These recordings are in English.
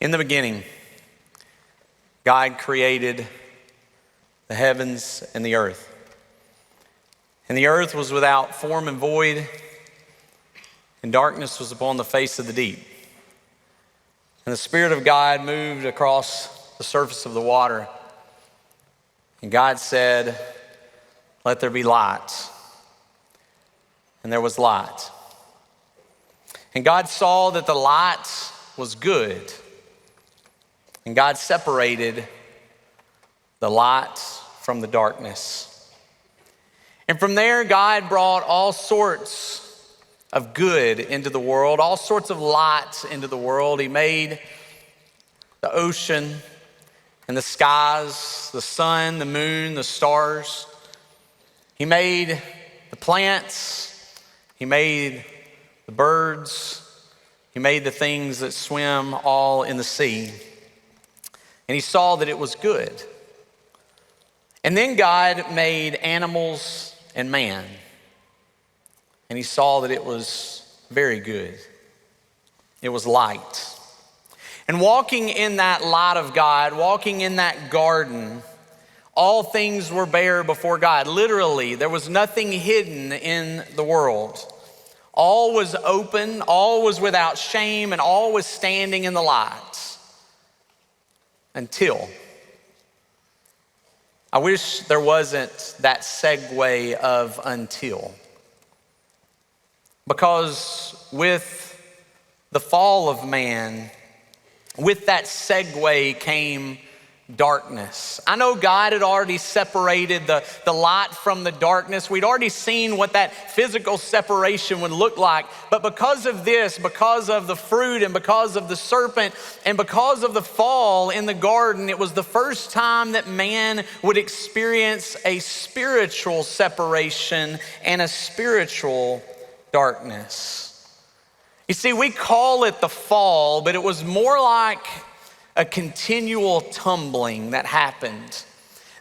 In the beginning, God created the heavens and the earth. And the earth was without form and void, and darkness was upon the face of the deep. And the Spirit of God moved across the surface of the water. And God said, "Let there be light." And there was light. And God saw that the light was good. And God separated the light from the darkness. And from there, God brought all sorts of good into the world, all sorts of light into the world. He made the ocean and the skies, the sun, the moon, the stars. He made the plants. He made the birds. He made the things that swim all in the sea. And he saw that it was good. And then God made animals and man. And he saw that it was very good. It was light. And walking in that light of God, walking in that garden, all things were bare before God. Literally, there was nothing hidden in the world. All was open, all was without shame, and all was standing in the light. Until. I wish there wasn't that segue of until. Because with the fall of man, with that segue came darkness. I know God had already separated the light from the darkness. We'd already seen what that physical separation would look like. But because of this, because of the fruit and because of the serpent and because of the fall in the garden, it was the first time that man would experience a spiritual separation and a spiritual darkness. You see, we call it the fall, but it was more like a continual tumbling that happened.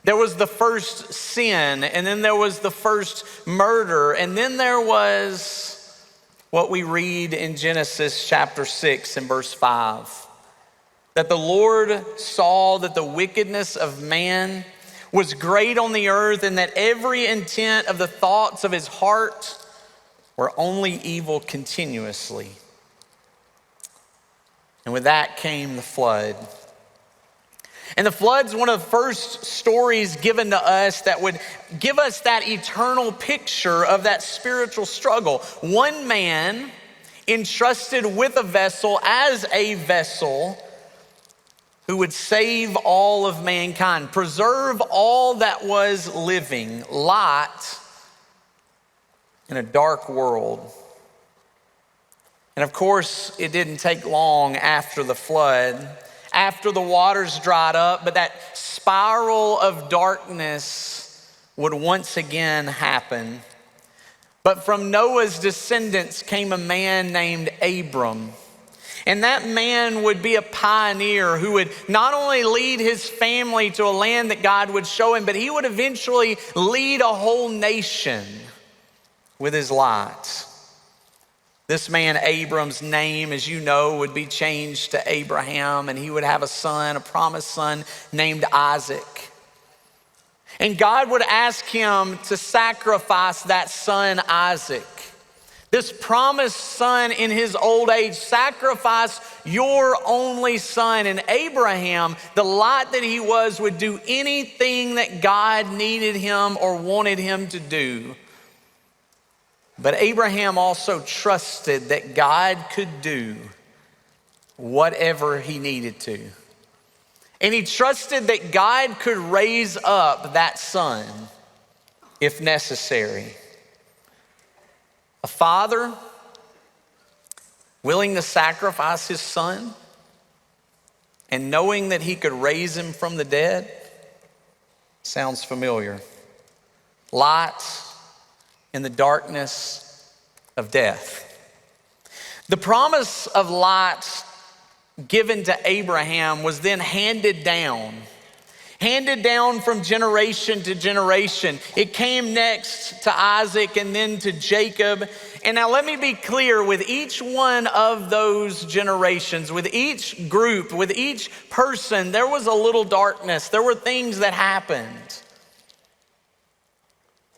There was the first sin, and then there was the first murder, and then there was what we read in Genesis chapter 6 and verse 5. That the Lord saw that the wickedness of man was great on the earth, and that every intent of the thoughts of his heart were only evil continuously. And with that came the flood. And the flood's one of the first stories given to us that would give us that eternal picture of that spiritual struggle. One man entrusted with a vessel as a vessel who would save all of mankind, preserve all that was living, light in a dark world. And of course, it didn't take long after the flood, after the waters dried up, but that spiral of darkness would once again happen. But from Noah's descendants came a man named Abram. And that man would be a pioneer who would not only lead his family to a land that God would show him, but he would eventually lead a whole nation with his light. This man, Abram's name, as you know, would be changed to Abraham, and he would have a son, a promised son named Isaac. And God would ask him to sacrifice that son, Isaac. This promised son in his old age, sacrifice your only son. And Abraham, the light that he was, would do anything that God needed him or wanted him to do. But Abraham also trusted that God could do whatever he needed to. And he trusted that God could raise up that son if necessary. A father willing to sacrifice his son and knowing that he could raise him from the dead sounds familiar. Light in the darkness of death. The promise of light given to Abraham was then handed down. handed down from generation to generation. It came next to Isaac and then to Jacob. And now let me be clear, with each one of those generations, with each group, with each person, there was a little darkness. There were things that happened.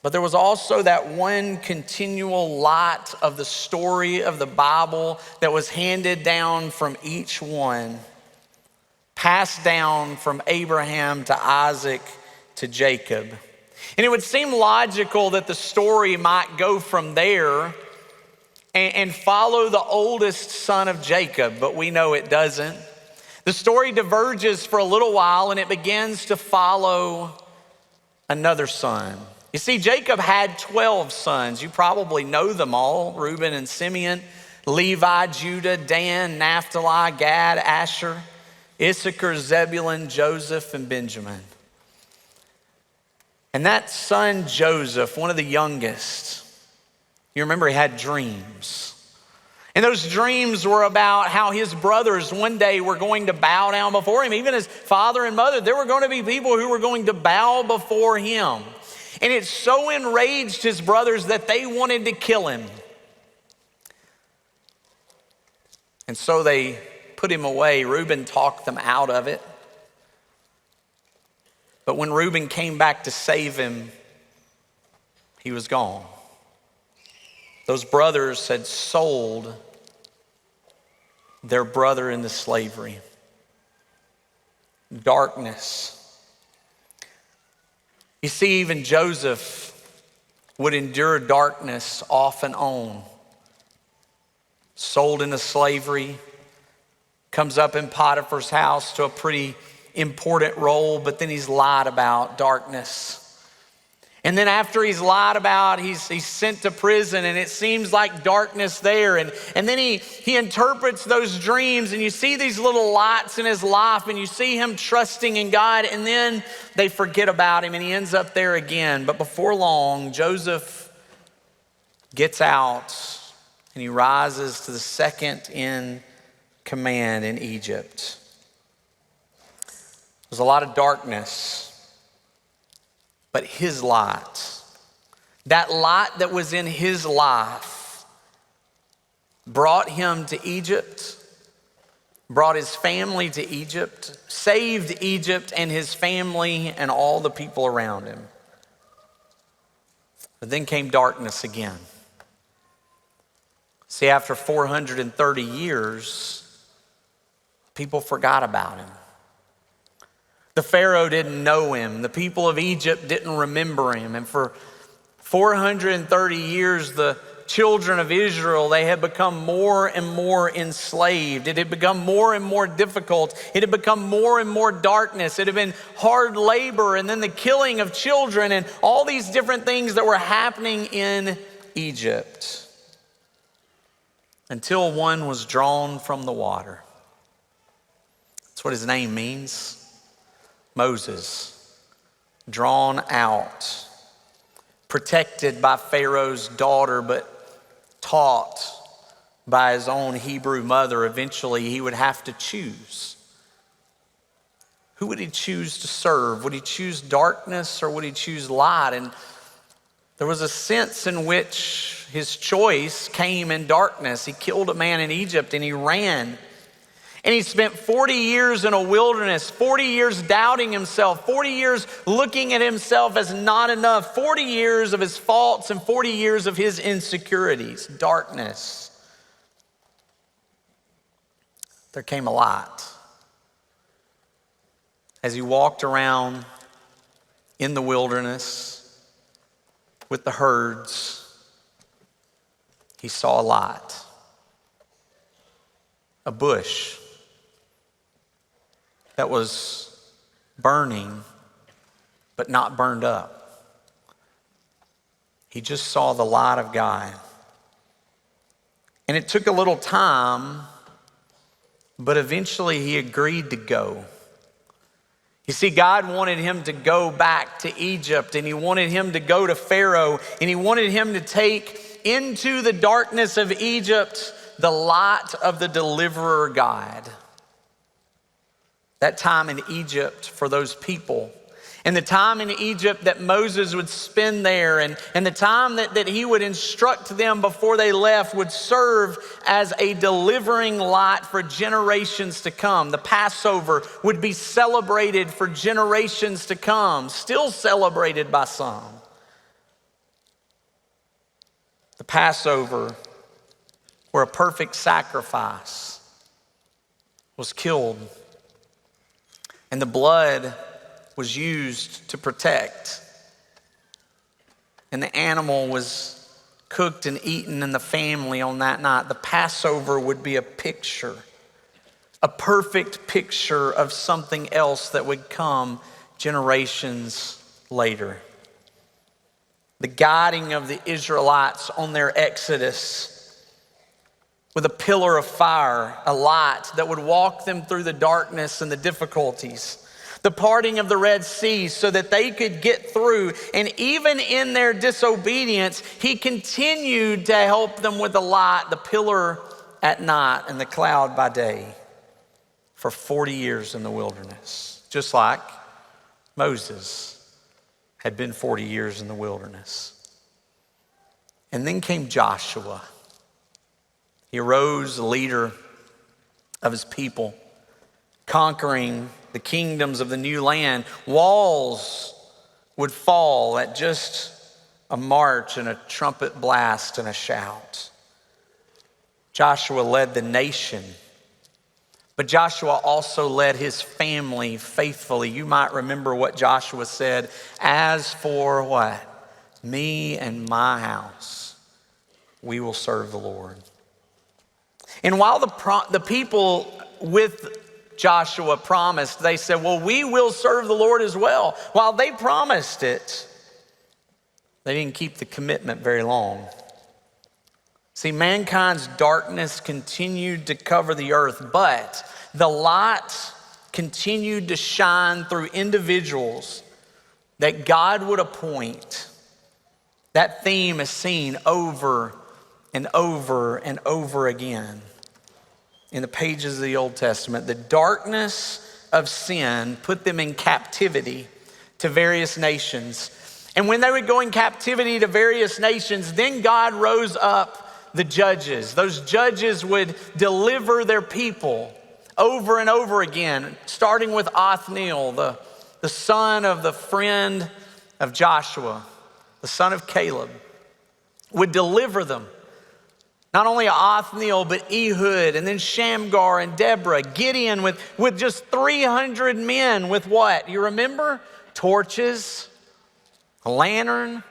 But there was also that one continual lot of the story of the Bible that was handed down from each one. Passed down from Abraham to Isaac to Jacob. And it would seem logical that the story might go from there and follow the oldest son of Jacob, but we know it doesn't. The story diverges for a little while and it begins to follow another son. You see, Jacob had 12 sons. You probably know them all: Reuben and Simeon, Levi, Judah, Dan, Naphtali, Gad, Asher, Issachar, Zebulun, Joseph, and Benjamin. And that son Joseph, one of the youngest, you remember he had dreams. And those dreams were about how his brothers one day were going to bow down before him. Even his father and mother, there were going to be people who were going to bow before him. And it so enraged his brothers that they wanted to kill him. And so they put him away. Reuben talked them out of it. But when Reuben came back to save him, he was gone. Those brothers had sold their brother into slavery. Darkness. You see, even Joseph would endure darkness off and on. Sold into slavery. Comes up in Potiphar's house to a pretty important role, but then he's lied about. Darkness. And then after he's lied about, he's sent to prison, and it seems like darkness there. And then he interprets those dreams, and you see these little lights in his life, and you see him trusting in God, and then they forget about him, and he ends up there again. But before long, Joseph gets out, and he rises to the second in command in Egypt. There's a lot of darkness, but his light, that light that was in his life, brought him to Egypt, brought his family to Egypt, saved Egypt and his family and all the people around him. But then came darkness again. See, after 430 years, people forgot about him. The Pharaoh didn't know him. The people of Egypt didn't remember him. And for 430 years, the children of Israel, they had become more and more enslaved. It had become more and more difficult. It had become more and more darkness. It had been hard labor and then the killing of children and all these different things that were happening in Egypt. Until one was drawn from the water. That's what his name means. Moses, drawn out, protected by Pharaoh's daughter, but taught by his own Hebrew mother. Eventually, he would have to choose. Who would he choose to serve? Would he choose darkness or would he choose light? And there was a sense in which his choice came in darkness. He killed a man in Egypt and he ran. And he spent 40 years in a wilderness, 40 years doubting himself, 40 years looking at himself as not enough, 40 years of his faults and 40 years of his insecurities, darkness. There came a light. As he walked around in the wilderness with the herds, he saw a light, a bush that was burning, but not burned up. He just saw the light of God. And it took a little time, but eventually he agreed to go. You see, God wanted him to go back to Egypt, and he wanted him to go to Pharaoh, and he wanted him to take into the darkness of Egypt the light of the deliverer God. that time in Egypt for those people. And the time in Egypt that Moses would spend there and the time that he would instruct them before they left would serve as a delivering lot for generations to come. The Passover would be celebrated for generations to come, still celebrated by some. The Passover, where a perfect sacrifice was killed and the blood was used to protect. And the animal was cooked and eaten in the family on that night. The Passover would be a picture, a perfect picture of something else that would come generations later. The guiding of the Israelites on their exodus with a pillar of fire, a light that would walk them through the darkness and the difficulties. The parting of the Red Sea so that they could get through. And even in their disobedience, he continued to help them with the light, the pillar at night and the cloud by day for 40 years in the wilderness. Just like Moses had been 40 years in the wilderness. And then came Joshua. He arose, the leader of his people, conquering the kingdoms of the new land. Walls would fall at just a march and a trumpet blast and a shout. Joshua led the nation, but Joshua also led his family faithfully. You might remember what Joshua said, "As for what? Me and my house, we will serve the Lord." And while the people with Joshua promised, they said, "Well, we will serve the Lord as well." While they promised it, they didn't keep the commitment very long. See, mankind's darkness continued to cover the earth, but the light continued to shine through individuals that God would appoint. That theme is seen over and over and over again in the pages of the Old Testament. The darkness of sin put them in captivity to various nations. And when they would go in captivity to various nations, then God rose up the judges. Those judges would deliver their people over and over again, starting with Othniel, the son of the friend of Joshua, the son of Caleb, would deliver them. Not only Othniel, but Ehud, and then Shamgar and Deborah. Gideon with just 300 men with what? You remember? Torches, a lantern,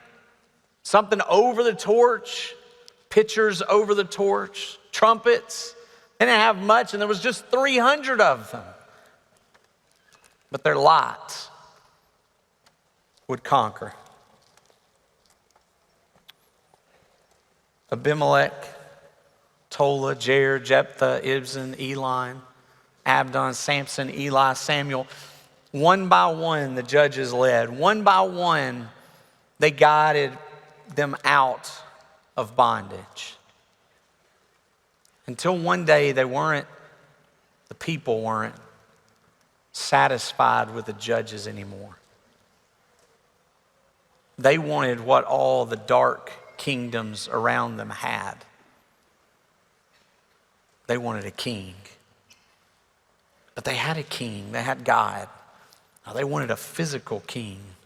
something over the torch, pitchers over the torch, trumpets. They didn't have much, and there was just 300 of them. But their light would conquer. Abimelech, Tola, Jair, Jephthah, Ibzan, Elon, Abdon, Samson, Eli, Samuel. One by one, the judges led. One by one, they guided them out of bondage. Until one day, the people weren't satisfied with the judges anymore. They wanted what all the dark kingdoms around them had. They wanted a king. But they had a king. They had God. Now they wanted a physical king.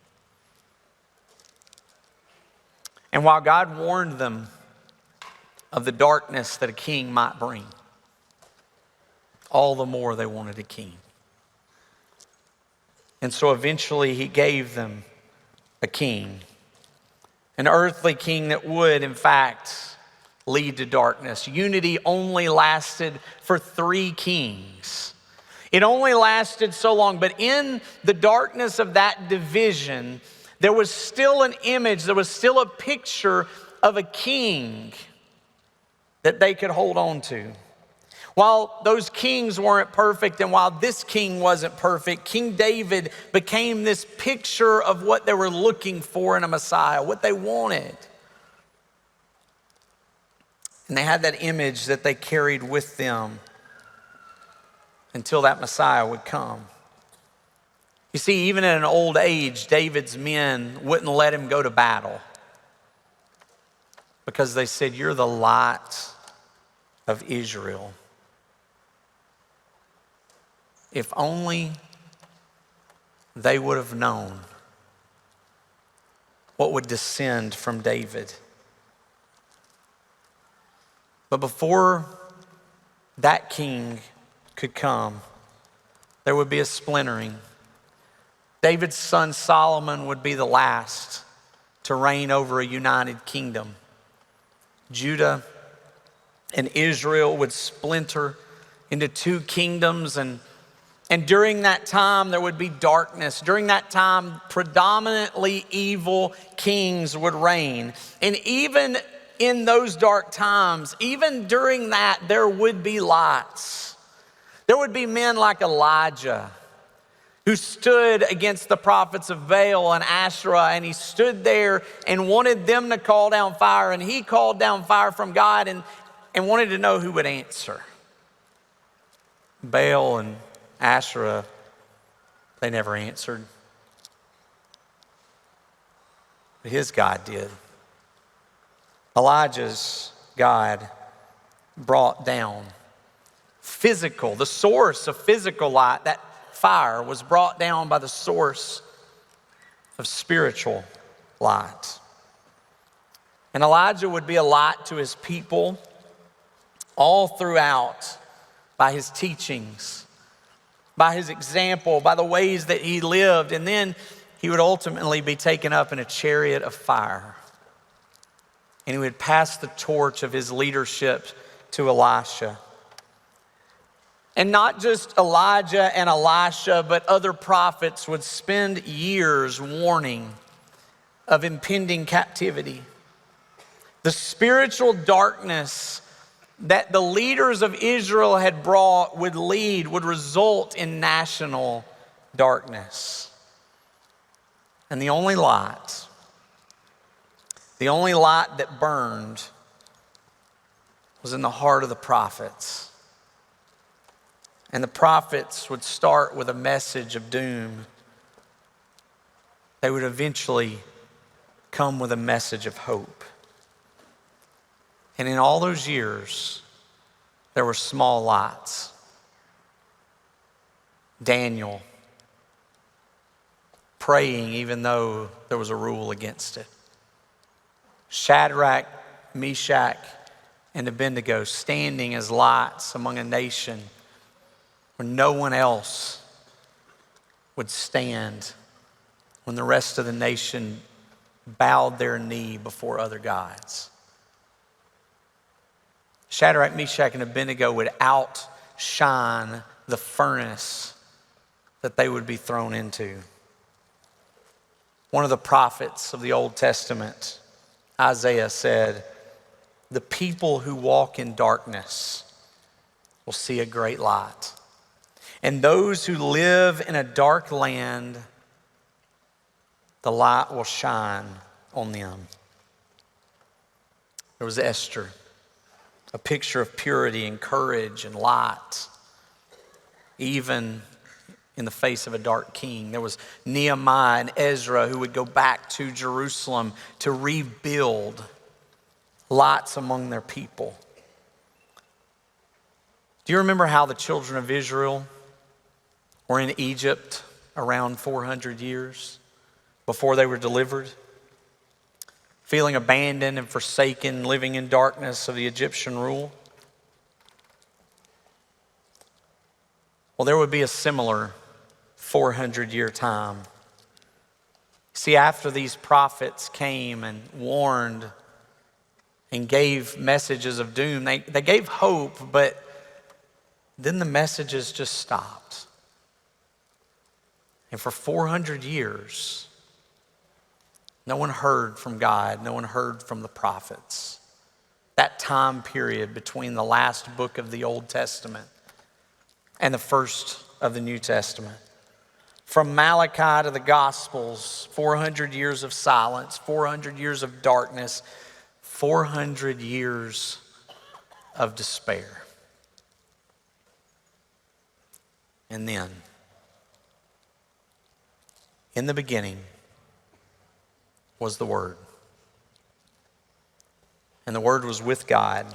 And while God warned them of the darkness that a king might bring, all the more they wanted a king. And so eventually he gave them a king, an earthly king that would, in fact, lead to darkness. Unity only lasted for 3 kings. It only lasted so long, but in the darkness of that division, there was still an image, there was still a picture of a king that they could hold on to. While those kings weren't perfect, and while this king wasn't perfect, King David became this picture of what they were looking for in a Messiah, what they wanted. And they had that image that they carried with them until that Messiah would come. You see, even at an old age, David's men wouldn't let him go to battle because they said, "You're the light of Israel." If only they would have known what would descend from David. But before that king could come, there would be a splintering. David's son Solomon would be the last to reign over a united kingdom. Judah and Israel would splinter into two kingdoms, and during that time there would be darkness. During that time, predominantly evil kings would reign. And even in those dark times, even during that, there would be lights. There would be men like Elijah, who stood against the prophets of Baal and Asherah, and he stood there and wanted them to call down fire, and he called down fire from God and wanted to know who would answer. Baal and Asherah, they never answered. But his God did. Elijah's God brought down the source of physical light. That fire was brought down by the source of spiritual light. And Elijah would be a light to his people all throughout by his teachings, by his example, by the ways that he lived. And then he would ultimately be taken up in a chariot of fire. And he would pass the torch of his leadership to Elisha. And not just Elijah and Elisha, but other prophets would spend years warning of impending captivity. The spiritual darkness that the leaders of Israel had brought would result in national darkness. And the only light that burned was in the heart of the prophets. And the prophets would start with a message of doom. They would eventually come with a message of hope. And in all those years, there were small lights. Daniel praying even though there was a rule against it. Shadrach, Meshach, and Abednego standing as lights among a nation when no one else would stand, when the rest of the nation bowed their knee before other gods. Shadrach, Meshach, and Abednego would outshine the furnace that they would be thrown into. One of the prophets of the Old Testament, Isaiah, said, "The people who walk in darkness will see a great light. And those who live in a dark land, the light will shine on them." There was Esther, a picture of purity and courage and light, even in the face of a dark king. There was Nehemiah and Ezra, who would go back to Jerusalem to rebuild, lights among their people. Do you remember how the children of Israel were in Egypt around 400 years before they were delivered? Feeling abandoned and forsaken, living in darkness of the Egyptian rule? Well, there would be a similar 400-year time. See, after these prophets came and warned and gave messages of doom, they gave hope, but then the messages just stopped. And for 400 years, no one heard from God. No one heard from the prophets. That time period between the last book of the Old Testament and the first of the New Testament. From Malachi to the Gospels, 400 years of silence, 400 years of darkness, 400 years of despair. And then In the beginning was the Word. And the Word was with God,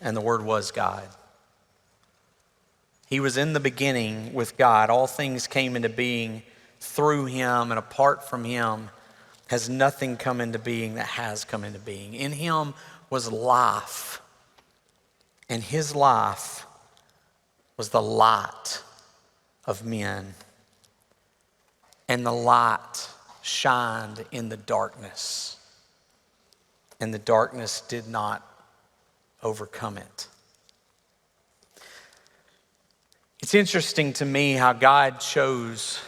and the Word was God. He was in the beginning with God. All things came into being through him, and apart from him has nothing come into being that has come into being. In him was life, and his life was the light of men. And the light shined in the darkness, and the darkness did not overcome it. It's interesting to me how God chose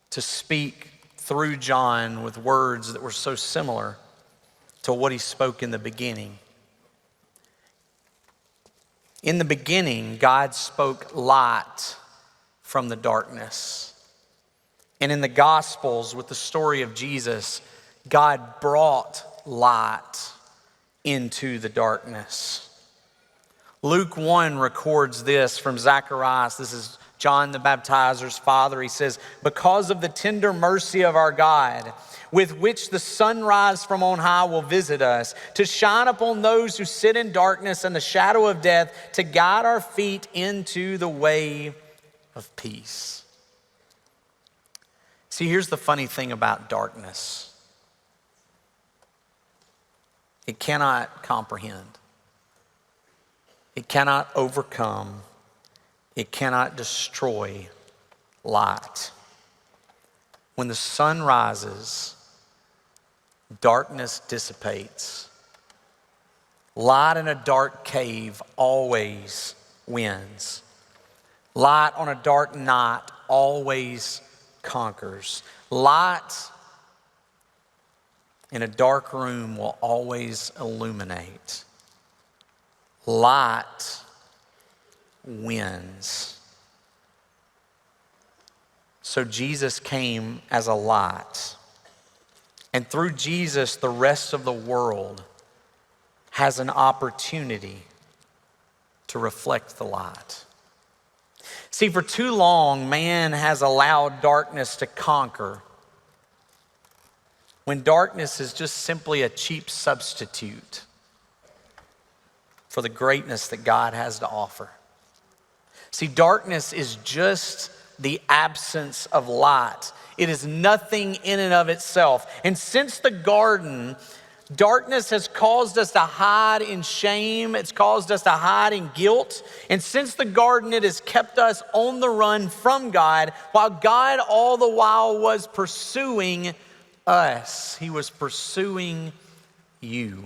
to speak through John with words that were so similar to what he spoke in the beginning. In the beginning, God spoke light from the darkness. And in the Gospels, with the story of Jesus, God brought light into the darkness. Luke 1 records this from Zacharias. This is John the Baptizer's father. He says, "Because of the tender mercy of our God, with which the sunrise from on high will visit us, to shine upon those who sit in darkness and the shadow of death, to guide our feet into the way of peace." See, here's the funny thing about darkness. It cannot comprehend. It cannot overcome. It cannot destroy light. When the sun rises, darkness dissipates. Light in a dark cave always wins. Light on a dark night always conquers. Light in a dark room will always illuminate. Light wins. So Jesus came as a light. And through Jesus, the rest of the world has an opportunity to reflect the light. See, for too long, man has allowed darkness to conquer, when darkness is just simply a cheap substitute for the greatness that God has to offer. See, darkness is just the absence of light. It is nothing in and of itself. And since the garden, darkness has caused us to hide in shame. It's caused us to hide in guilt. And since the garden, it has kept us on the run from God, while God all the while was pursuing us. He was pursuing you.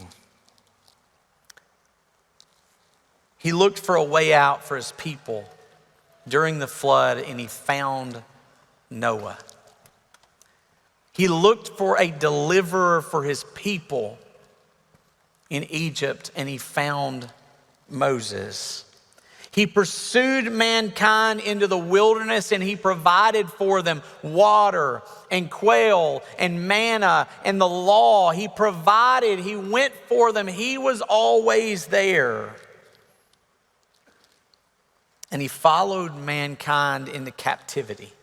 He looked for a way out for his people during the flood, and he found Noah. He looked for a deliverer for his people in Egypt, and he found Moses. He pursued mankind into the wilderness, and he provided for them water and quail and manna and the law. He provided, he went for them. He was always there. And he followed mankind into captivity.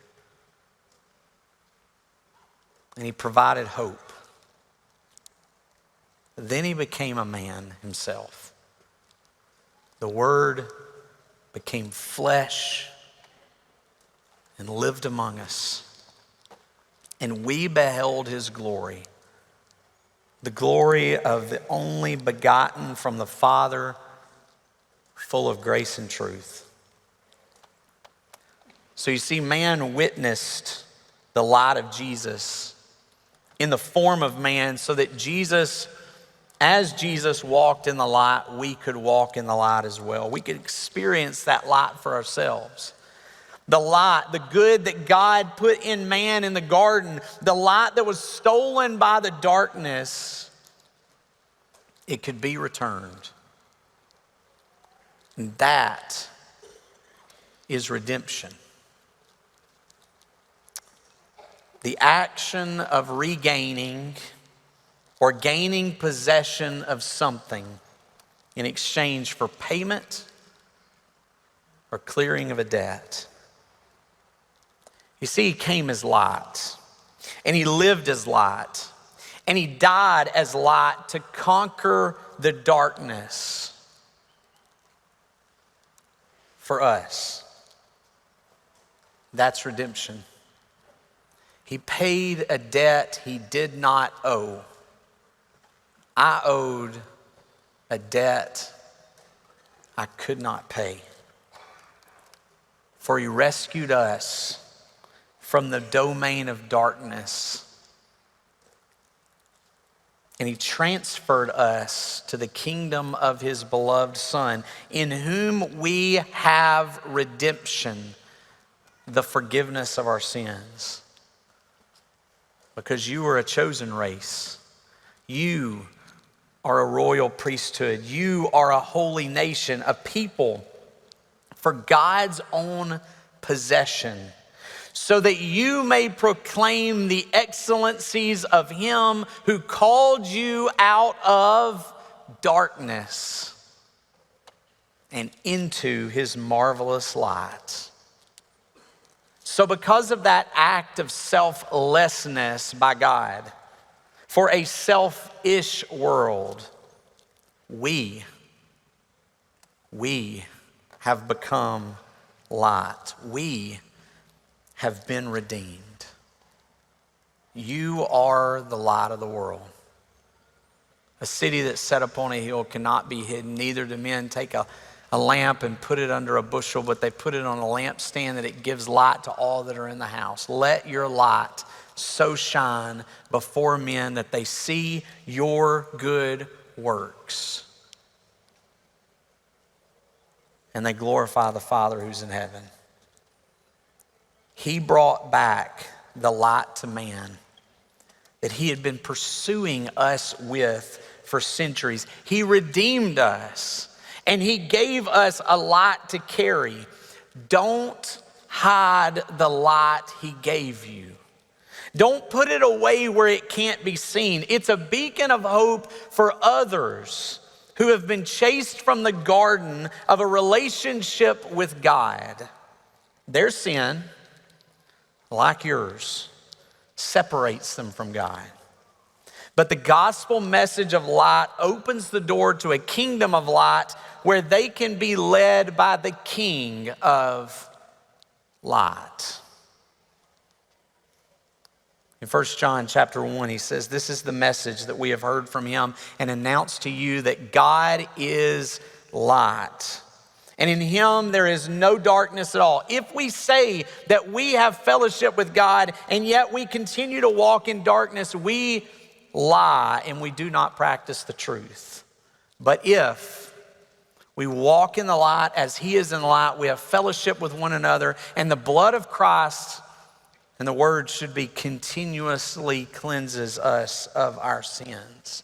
And he provided hope. Then he became a man himself. The Word became flesh and lived among us. And we beheld his glory, the glory of the only begotten from the Father, full of grace and truth. So you see, man witnessed the light of Jesus in the form of man, so that Jesus, as Jesus walked in the light, we could walk in the light as well. We could experience that light for ourselves. The light, the good that God put in man in the garden, the light that was stolen by the darkness, it could be returned. And that is redemption. The action of regaining or gaining possession of something in exchange for payment or clearing of a debt. You see, he came as light, and he lived as light, and he died as light to conquer the darkness for us. That's redemption. He paid a debt he did not owe. I owed a debt I could not pay. For he rescued us from the domain of darkness, and he transferred us to the kingdom of his beloved Son, in whom we have redemption, the forgiveness of our sins. Because you are a chosen race. You are a royal priesthood. You are a holy nation, a people for God's own possession, so that you may proclaim the excellencies of him who called you out of darkness and into his marvelous light. So because of that act of selflessness by God for a selfish world, we have become light. We have been redeemed. You are the light of the world. A city that's set upon a hill cannot be hidden. Neither do men take a lamp and put it under a bushel, but they put it on a lampstand that it gives light to all that are in the house. Let your light so shine before men that they see your good works and they glorify the Father who's in heaven. He brought back the light to man that he had been pursuing us with for centuries. He redeemed us and he gave us a light to carry. Don't hide the light he gave you. Don't put it away where it can't be seen. It's a beacon of hope for others who have been chased from the garden of a relationship with God. Their sin, like yours, separates them from God. But the gospel message of light opens the door to a kingdom of light where they can be led by the King of light. In 1 John chapter 1, he says, "This is the message that we have heard from him and announced to you, that God is light. And in him there is no darkness at all. If we say that we have fellowship with God and yet we continue to walk in darkness, we lie and we do not practice the truth. But if we walk in the light as he is in the light, we have fellowship with one another, and the blood of Christ," and the word should be "continuously cleanses us of our sins."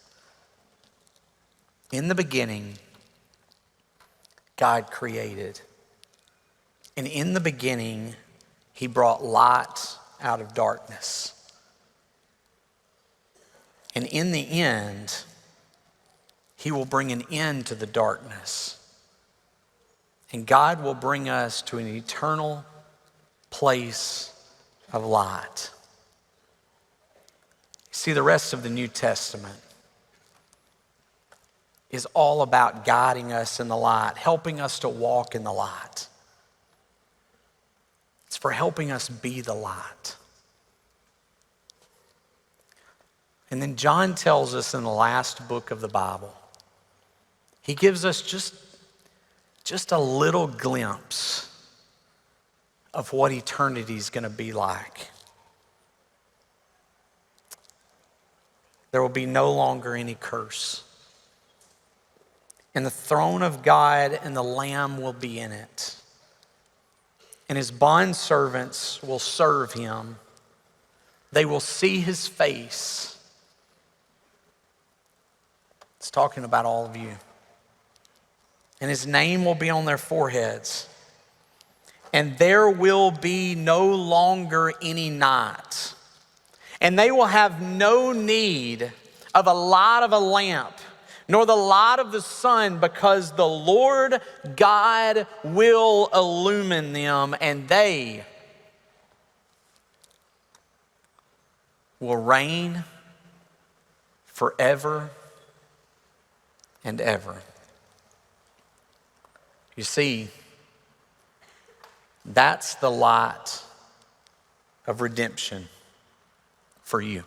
In the beginning, God created. And in the beginning, he brought light out of darkness. And in the end, he will bring an end to the darkness. And God will bring us to an eternal place of light. See, the rest of the New Testament is all about guiding us in the light, helping us to walk in the light. It's for helping us be the light. And then John tells us in the last book of the Bible, he gives us just a little glimpse of what eternity is going to be like. There will be no longer any curse. And the throne of God and the Lamb will be in it. And his bondservants will serve him. They will see his face. It's talking about all of you. And his name will be on their foreheads. And there will be no longer any night. And they will have no need of a light of a lamp, nor the light of the sun, because the Lord God will illumine them, and they will reign forever and ever. You see, that's the light of redemption for you.